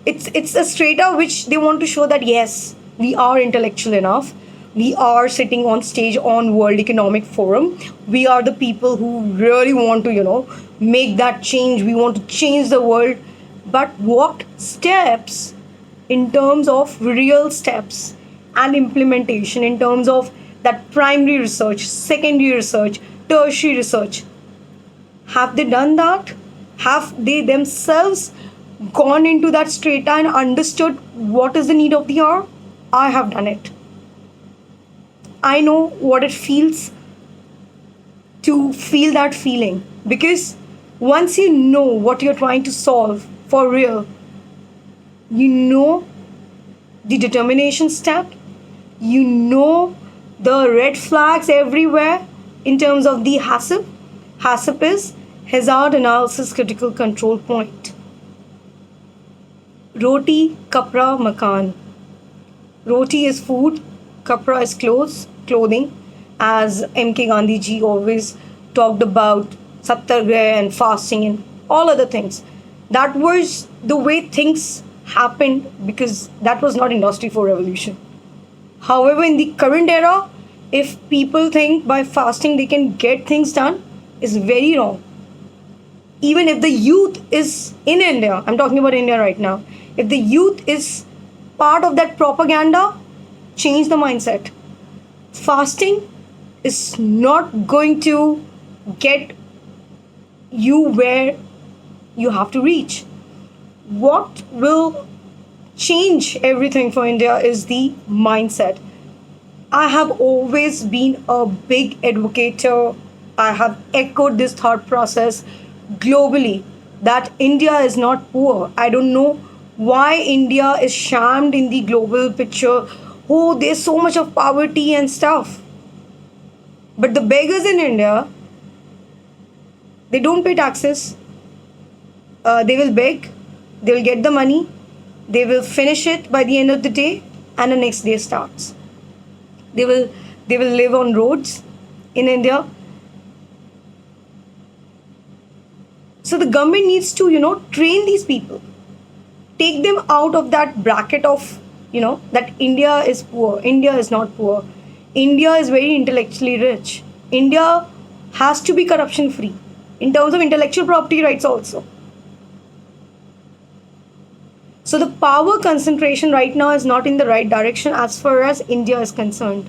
It's a strata which they want to show that yes, we are intellectual enough. We are sitting on stage on World Economic Forum. We are the people who really want to, make that change. We want to change the world. But what steps, in terms of real steps and implementation, in terms of that primary research, secondary research, tertiary research, have they done that? Have they themselves gone into that strata and understood what is the need of the hour? I have done it. I know what it feels to feel that feeling, because once you know what you're trying to solve for real, you know the determination step, you know the red flags everywhere in terms of the HACCP. HACCP is Hazard Analysis Critical Control Point. Roti, kapra, makan. Roti is food, kapra is clothing, as M.K. Gandhi ji always talked about satyagraha and fasting and all other things. That was the way things happened, because that was not Industry 4 revolution. However, in the current era, if people think by fasting they can get things done, is very wrong. Even if the youth is in India, I'm talking about India right now, if the youth is part of that propaganda, change the mindset. Fasting is not going to get you where you have to reach. What will change everything for India is the mindset. I have always been a big advocator. I have echoed this thought process globally that India is not poor. I don't know why India is shamed in the global picture. Oh, there's so much of poverty and stuff. But the beggars in India, they don't pay taxes. They will beg, they will get the money, they will finish it by the end of the day, and the next day starts. They will live on roads in India. So the government needs to, train these people, take them out of that bracket of, that India is poor. India is not poor. India is very intellectually rich. India has to be corruption free in terms of intellectual property rights also. So the power concentration right now is not in the right direction as far as India is concerned.